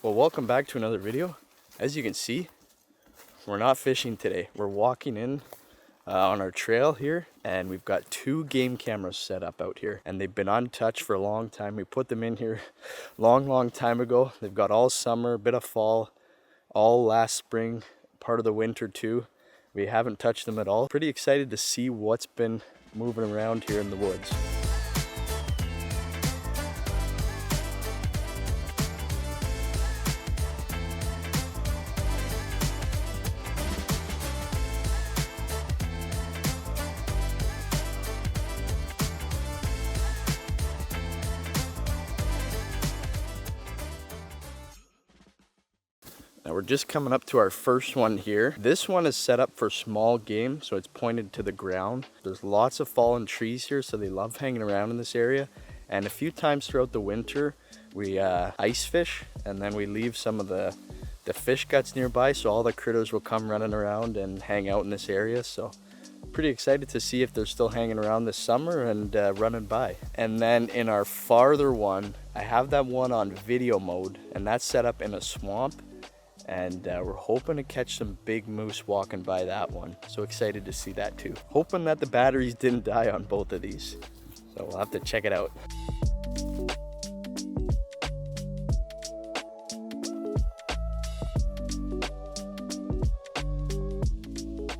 Well, welcome back to another video. As you can see, we're not fishing today. We're walking in on our trail here, and we've got two game cameras set up out here, and they've been untouched for a long time. We put them in here long time ago. They've got all summer, a bit of fall, all last spring, part of the winter too. We haven't touched them at all. Pretty excited to see what's been moving around here in the woods. Now we're just coming up to our first one here. This one is set up for small game, so it's pointed to the ground. There's lots of fallen trees here, so they love hanging around in this area. And a few times throughout the winter, we ice fish, and then we leave some of the fish guts nearby, so all the critters will come running around and hang out in this area. So pretty excited to see if they're still hanging around this summer and running by. And then in our farther one, I have that one on video mode, and that's set up in a swamp. And we're hoping to catch some big moose walking by that one. So excited to see that too. Hoping that the batteries didn't die on both of these. So we'll have to check it out.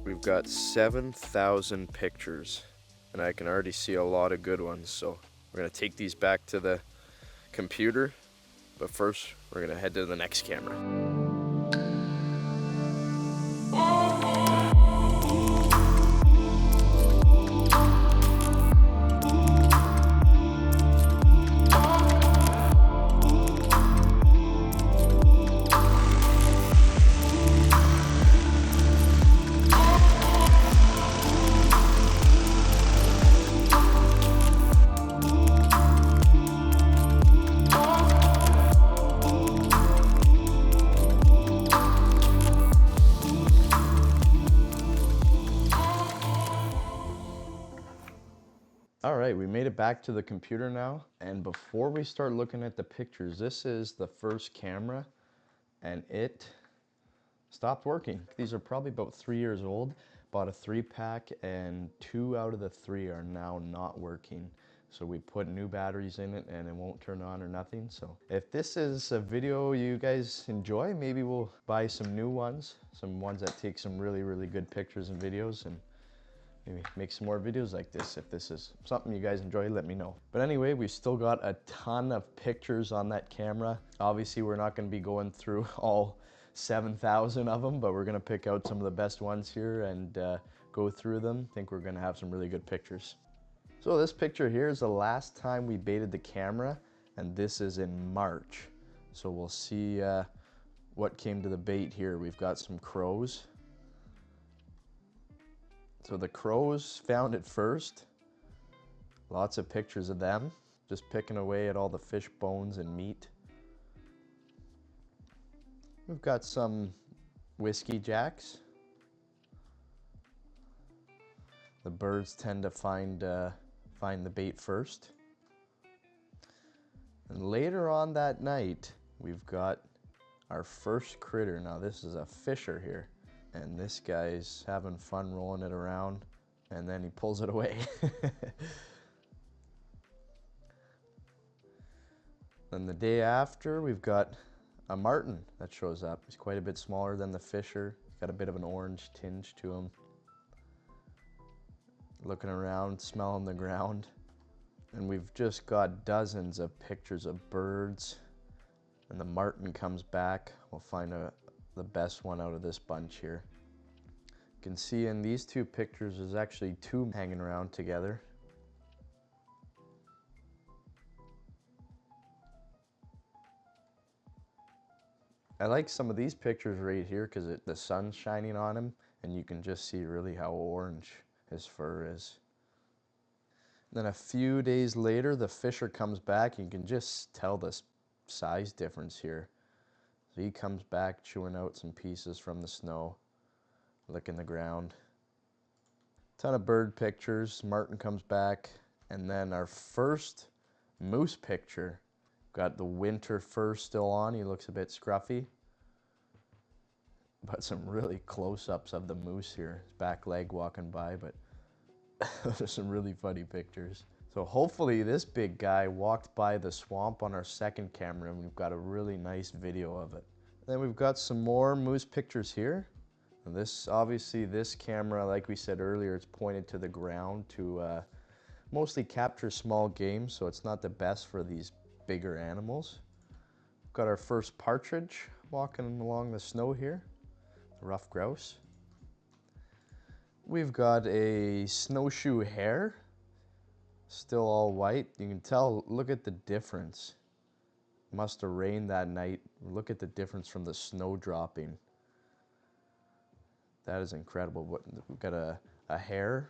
We've got 7,000 pictures, and I can already see a lot of good ones. So we're gonna take these back to the computer, but first we're gonna head to the next camera. All right, we made it back to the computer now. And before we start looking at the pictures, this is the first camera and it stopped working. These are probably about 3 years old. Bought a 3-pack and 2 out of the 3 are now not working. So we put new batteries in it and it won't turn on or nothing. So if this is a video you guys enjoy, maybe we'll buy some new ones, some ones that take some really good pictures and videos, and maybe make some more videos like this. If this is something you guys enjoy, let me know. But anyway, we've still got a ton of pictures on that camera. Obviously, we're not gonna be going through all 7,000 of them, but we're gonna pick out some of the best ones here and go through them. I think we're gonna have some really good pictures. So this picture here is the last time we baited the camera, and this is in March. So we'll see what came to the bait here. We've got some crows. So the crows found it first. Lots of pictures of them, just picking away at all the fish bones and meat. We've got some whiskey jacks. The birds tend to find the bait first. And later on that night, we've got our first critter. Now this is a fisher here. And this guy's having fun rolling it around, and then he pulls it away. Then the day after, we've got a martin that shows up. He's quite a bit smaller than the fisher. He's got a bit of an orange tinge to him. Looking around, smelling the ground. And we've just got dozens of pictures of birds. And the martin comes back. We'll find the best one out of this bunch here. You can see in these two pictures there's actually 2 hanging around together. I like some of these pictures right here because the sun's shining on him and you can just see really how orange his fur is. Then a few days later the fisher comes back. You can just tell the size difference here. So he comes back chewing out some pieces from the snow, licking the ground. Ton of bird pictures. Martin comes back. And then our first moose picture Got the winter fur still on. He looks a bit scruffy. But some really close-ups of the moose here. His back leg walking by, but those are some really funny pictures. So hopefully this big guy walked by the swamp on our second camera and we've got a really nice video of it. Then we've got some more moose pictures here. And this, obviously this camera, like we said earlier, it's pointed to the ground to mostly capture small game, so it's not the best for these bigger animals. We've got our first partridge walking along the snow here, the rough grouse. We've got a snowshoe hare, still all white. You can tell, look at the difference. Must have rained that night. Look at the difference from the snow dropping. That is incredible. We've got a hare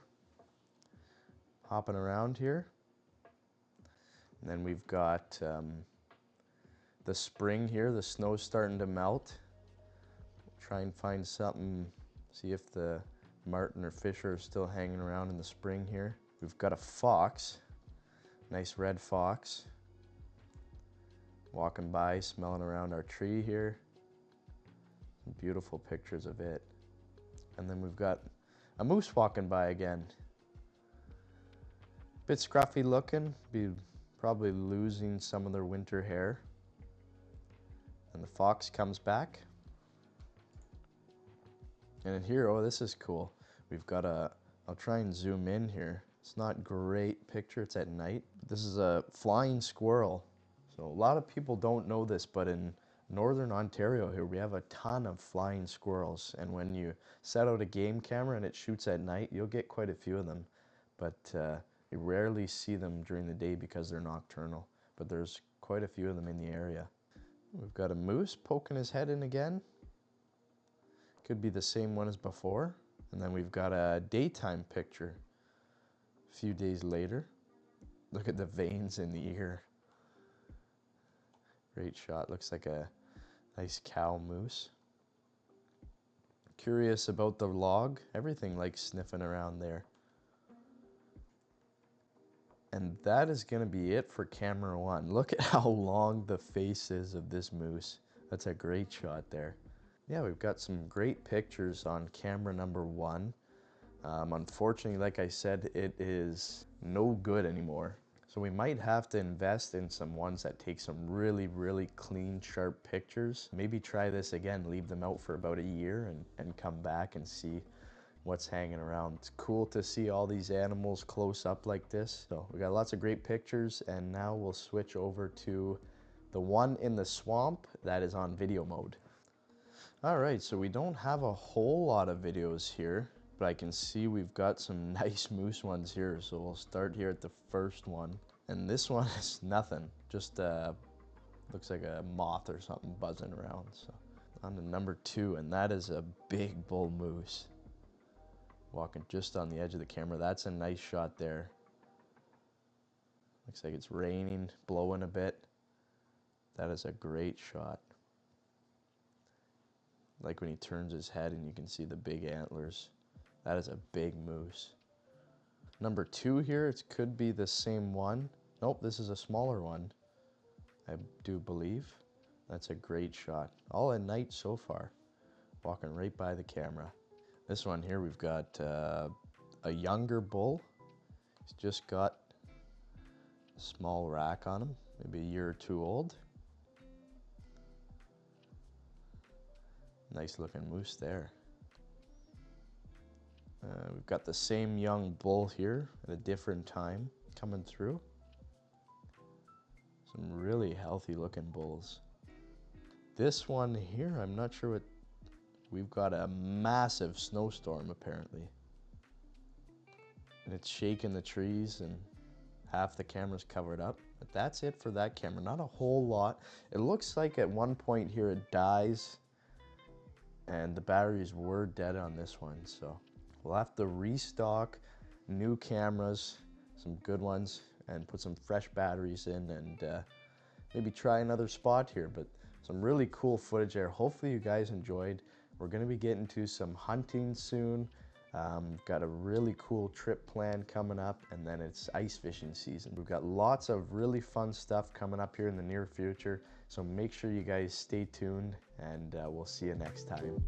hopping around here. And then we've got the spring here. The snow's starting to melt. Try and find something, see if the marten or fisher are still hanging around in the spring here. We've got a fox, nice red fox, walking by, smelling around our tree here. Some beautiful pictures of it. And then we've got a moose walking by again. Bit scruffy looking, be probably losing some of their winter hair. And the fox comes back. And in here, oh, this is cool. We've got I'll try and zoom in here. It's not great picture, it's at night. This is a flying squirrel. So a lot of people don't know this, but in Northern Ontario here, we have a ton of flying squirrels. And when you set out a game camera and it shoots at night, you'll get quite a few of them. But you rarely see them during the day because they're nocturnal. But there's quite a few of them in the area. We've got a moose poking his head in again. Could be the same one as before. And then we've got a daytime picture a few days later. Look at the veins in the ear. Great shot. Looks like a nice cow moose. Curious about the log. Everything like sniffing around there. And that is going to be it for camera one. Look at how long the face is of this moose. That's a great shot there. Yeah, we've got some great pictures on camera number one. Unfortunately, like I said, it is no good anymore. So we might have to invest in some ones that take some really, really clean, sharp pictures. Maybe try this again, leave them out for about a year and come back and see what's hanging around. It's cool to see all these animals close up like this. So we got lots of great pictures, and now we'll switch over to the one in the swamp that is on video mode. All right, so we don't have a whole lot of videos here, but I can see we've got some nice moose ones here. So we'll start here at the first one. And this one is nothing, just looks like a moth or something buzzing around. So on to number two, and that is a big bull moose. Walking just on the edge of the camera. That's a nice shot there. Looks like it's raining, blowing a bit. That is a great shot. Like when he turns his head and you can see the big antlers. That is a big moose. Number two here, it could be the same one. Nope, this is a smaller one, I do believe. That's a great shot. All at night so far. Walking right by the camera. This one here, we've got a younger bull. He's just got a small rack on him, maybe a year or two old. Nice looking moose there. We've got the same young bull here at a different time coming through. Some really healthy looking bulls. This one here, I'm not sure what, we've got a massive snowstorm apparently. And it's shaking the trees and half the camera's covered up. But that's it for that camera, not a whole lot. It looks like at one point here it dies and the batteries were dead on this one. So we'll have to restock new cameras, some good ones, and put some fresh batteries in and maybe try another spot here. But some really cool footage there. Hopefully you guys enjoyed. We're gonna be getting to some hunting soon. We've got a really cool trip planned coming up, and then it's ice fishing season. We've got lots of really fun stuff coming up here in the near future, so make sure you guys stay tuned, and we'll see you next time.